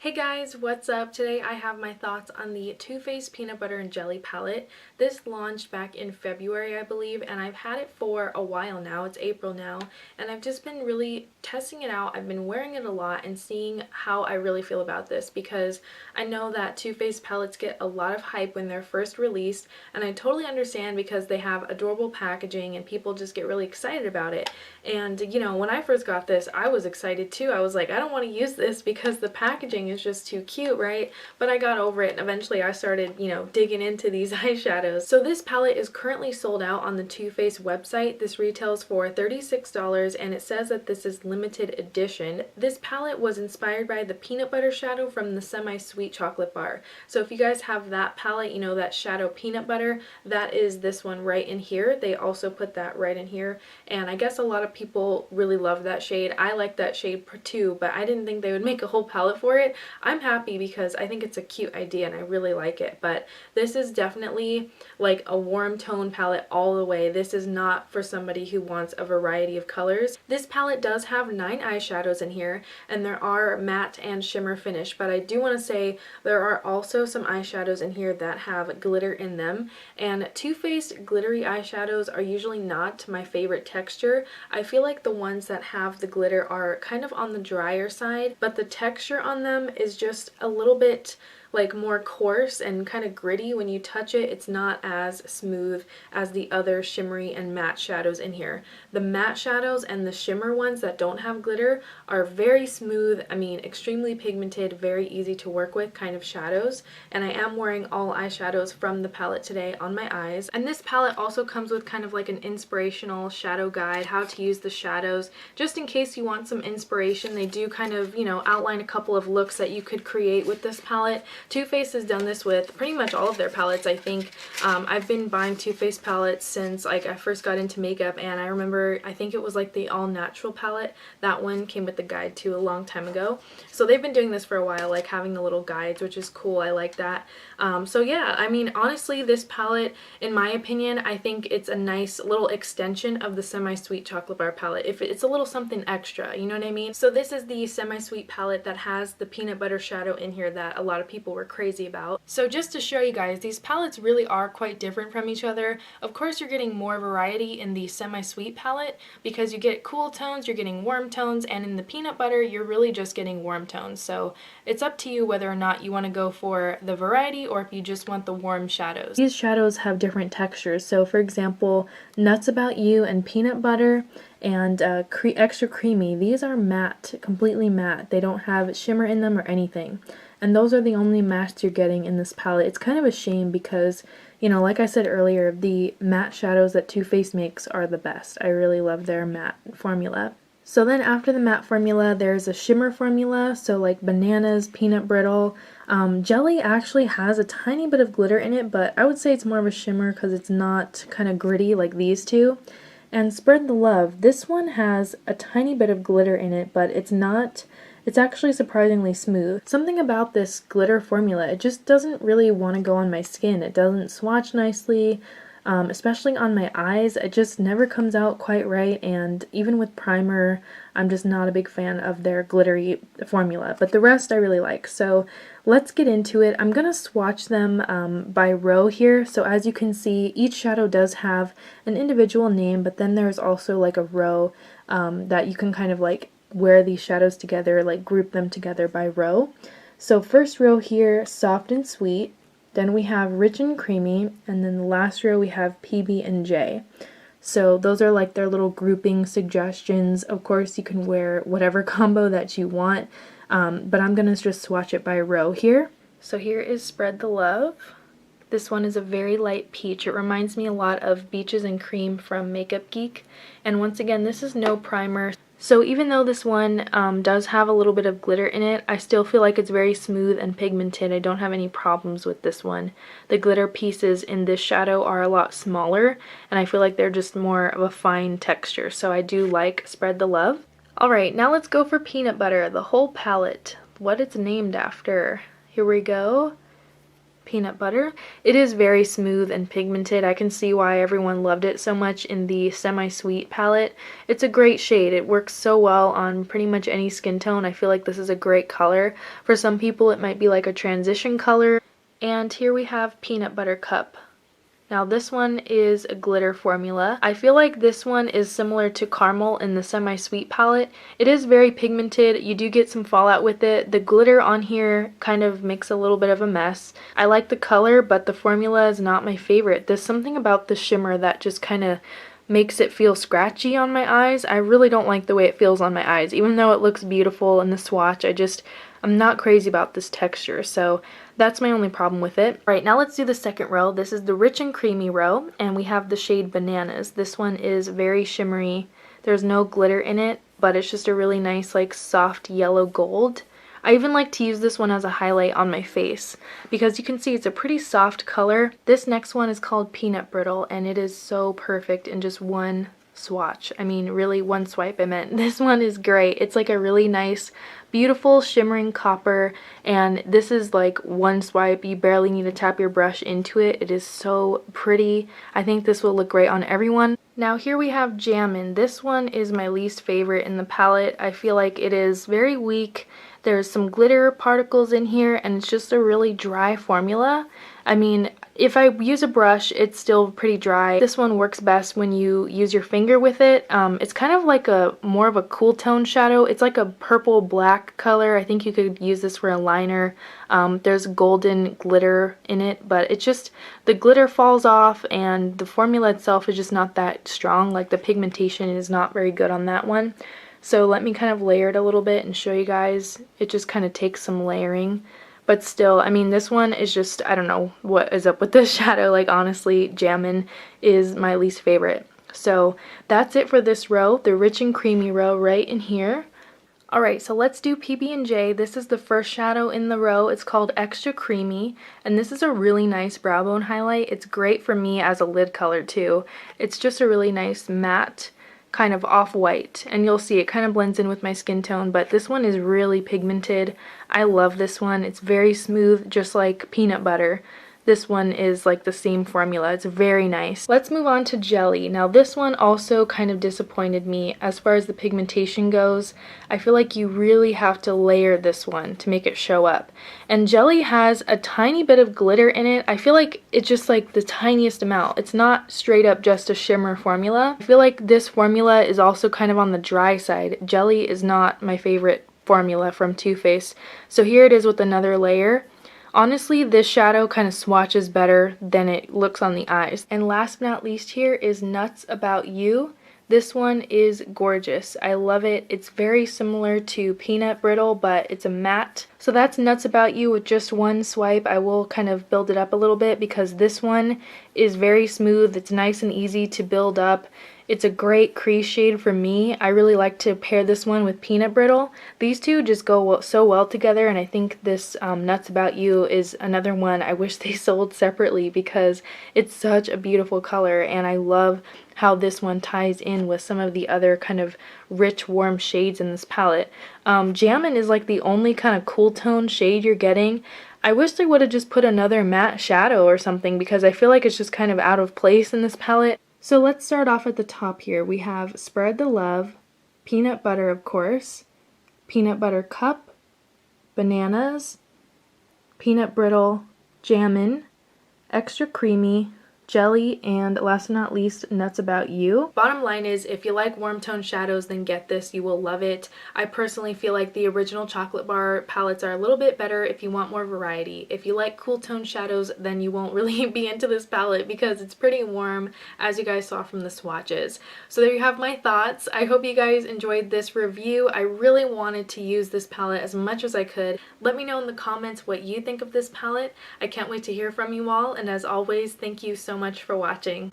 Hey guys, what's up? Today I have my thoughts on the Too Faced Peanut Butter and Jelly palette. This launched back in February, I believe, and I've had it for a while now. It's April now, and I've just been really testing it out. I've been wearing it a lot and seeing how I really feel about this because I know that Too Faced palettes get a lot of hype when they're first released, and I totally understand because they have adorable packaging and people just get really excited about it. And you know, when I first got this, I was excited too. I was like, I don't want to use this because the packaging is just too cute, right? But I got over it and eventually I started, digging into these eyeshadows. So this palette is currently sold out on the Too Faced website. This retails for $36 and it says that this is limited edition. This palette was inspired by the peanut butter shadow from the semi-sweet chocolate bar. So if you guys have that palette, you know, that shadow peanut butter, that is this one right in here. They also put that right in here, and I guess a lot of people really love that shade. I like that shade too, but I didn't think they would make a whole palette for it. I'm happy because I think it's a cute idea and I really like it, but this is definitely like a warm tone palette all the way. This is not for somebody who wants a variety of colors. This palette does have 9 eyeshadows in here, and there are matte and shimmer finish, but I do want to say there are also some eyeshadows in here that have glitter in them, and Too Faced glittery eyeshadows are usually not my favorite texture. I feel like the ones that have the glitter are kind of on the drier side, but the texture on them is just a little bit like more coarse and kind of gritty. When you touch it, it's not as smooth as the other shimmery and matte shadows in here. The matte shadows and the shimmer ones that don't have glitter are very smooth, I mean extremely pigmented, very easy to work with kind of shadows, and I am wearing all eyeshadows from the palette today on my eyes. And this palette also comes with kind of like an inspirational shadow guide, how to use the shadows, just in case you want some inspiration. They do kind of, outline a couple of looks that you could create with this palette. Too Faced has done this with pretty much all of their palettes, I think. I've been buying Too Faced palettes since like I first got into makeup, and I remember, I think it was like the All Natural palette. That one came with the guide too a long time ago. So they've been doing this for a while, like having the little guides, which is cool. I like that. So yeah, I mean, honestly, this palette, in my opinion, I think it's a nice little extension of the semi-sweet chocolate bar palette. If it's a little something extra, you know what I mean? So this is the semi-sweet palette that has the peanut butter shadow in here that a lot of people were crazy about. So just to show you guys, these palettes really are quite different from each other. Of course, you're getting more variety in the semi-sweet palette because you get cool tones, you're getting warm tones, and in the peanut butter, you're really just getting warm tones. So it's up to you whether or not you want to go for the variety or if you just want the warm shadows. These shadows have different textures. So for example, Nuts About You and Peanut Butter and Extra Creamy, these are matte, completely matte. They don't have shimmer in them or anything. And those are the only mattes you're getting in this palette. It's kind of a shame because, like I said earlier, the matte shadows that Too Faced makes are the best. I really love their matte formula. So then after the matte formula, there's a shimmer formula, so like bananas, peanut brittle. Jelly actually has a tiny bit of glitter in it, but I would say it's more of a shimmer because it's not kind of gritty like these two. And Spread the Love, this one has a tiny bit of glitter in it, but it's actually surprisingly smooth. Something about this glitter formula, it just doesn't really want to go on my skin. It doesn't swatch nicely. Especially on my eyes, it just never comes out quite right, and even with primer, I'm just not a big fan of their glittery formula, but the rest I really like. So let's get into it. I'm gonna swatch them by row here. So as you can see, each shadow does have an individual name, but then there's also like a row that you can kind of like wear these shadows together, like group them together by row. So first row here, Soft and Sweet. Then we have Rich and Creamy, and then the last row we have PB&J. So those are like their little grouping suggestions. Of course, you can wear whatever combo that you want, but I'm going to just swatch it by row here. So here is Spread the Love. This one is a very light peach. It reminds me a lot of Beaches and Cream from Makeup Geek. And once again, this is no primer. So even though this one does have a little bit of glitter in it, I still feel like it's very smooth and pigmented. I don't have any problems with this one. The glitter pieces in this shadow are a lot smaller, and I feel like they're just more of a fine texture. So I do like Spread the Love. Alright, now let's go for Peanut Butter, the whole palette. What it's named after. Here we go. Peanut Butter. It is very smooth and pigmented. I can see why everyone loved it so much in the Semi-Sweet palette. It's a great shade. It works so well on pretty much any skin tone. I feel like this is a great color. For some people it might be like a transition color. And here we have Peanut Butter Cup. Now this one is a glitter formula. I feel like this one is similar to Caramel in the Semi-Sweet palette. It is very pigmented. You do get some fallout with it. The glitter on here kind of makes a little bit of a mess. I like the color, but the formula is not my favorite. There's something about the shimmer that just kind of makes it feel scratchy on my eyes. I really don't like the way it feels on my eyes. Even though it looks beautiful in the swatch, I'm not crazy about this texture, so that's my only problem with it. Alright, now let's do the second row. This is the Rich and Creamy row, and we have the shade Bananas. This one is very shimmery. There's no glitter in it, but it's just a really nice, like, soft yellow gold. I even like to use this one as a highlight on my face because you can see it's a pretty soft color. This next one is called Peanut Brittle, and it is so perfect in just one swatch. I mean, really one swipe I meant. This one is great. It's like a really nice, beautiful shimmering copper, and this is like one swipe. You barely need to tap your brush into it. It is so pretty. I think this will look great on everyone. Now here we have Jammin'. This one is my least favorite in the palette. I feel like it is very weak. There's some glitter particles in here, and it's just a really dry formula. I mean, if I use a brush, it's still pretty dry. This one works best when you use your finger with it. It's kind of like more of a cool tone shadow. It's like a purple black color. I think you could use this for a liner. There's golden glitter in it, but it's just, the glitter falls off and the formula itself is just not that strong. Like, the pigmentation is not very good on that one. So let me kind of layer it a little bit and show you guys. It just kind of takes some layering. But still, I mean, this one is just, I don't know what is up with this shadow. Like, honestly, Jammin' is my least favorite. So that's it for this row, the Rich and Creamy row right in here. Alright, so let's do PB&J. This is the first shadow in the row. It's called Extra Creamy, and this is a really nice brow bone highlight. It's great for me as a lid color too. It's just a really nice matte kind of off-white, and you'll see it kind of blends in with my skin tone, but this one is really pigmented. I love this one. It's very smooth, just like Peanut Butter. This one is like the same formula. It's very nice. Let's move on to Jelly. Now this one also kind of disappointed me as far as the pigmentation goes. I feel like you really have to layer this one to make it show up. And Jelly has a tiny bit of glitter in it. I feel like it's just like the tiniest amount. It's not straight up just a shimmer formula. I feel like this formula is also kind of on the dry side. Jelly is not my favorite formula from Too Faced. So here it is with another layer. Honestly, this shadow kind of swatches better than it looks on the eyes. And last but not least here is Nuts About You. This one is gorgeous. I love it. It's very similar to Peanut Brittle, but it's a matte. So that's Nuts About You with just one swipe. I will kind of build it up a little bit because this one is very smooth. It's nice and easy to build up. It's a great crease shade for me. I really like to pair this one with Peanut Brittle. These two just go so well together, and I think this Nuts About You is another one I wish they sold separately because it's such a beautiful color, and I love how this one ties in with some of the other kind of rich, warm shades in this palette. Jammin' is like the only kind of cool tone shade you're getting. I wish they would have just put another matte shadow or something because I feel like it's just kind of out of place in this palette. So let's start off at the top here. We have Spread the Love, Peanut Butter, of course, Peanut Butter Cup, Bananas, Peanut Brittle, Jammin', Extra Creamy, Jelly, and last but not least, Nuts About You. Bottom line is, if you like warm tone shadows, then get this. You will love it. I personally feel like the original chocolate bar palettes are a little bit better if you want more variety. If you like cool tone shadows, then you won't really be into this palette because it's pretty warm, as you guys saw from the swatches. So there you have my thoughts. I hope you guys enjoyed this review. I really wanted to use this palette as much as I could. Let me know in the comments what you think of this palette. I can't wait to hear from you all, and as always, thank you so much for watching.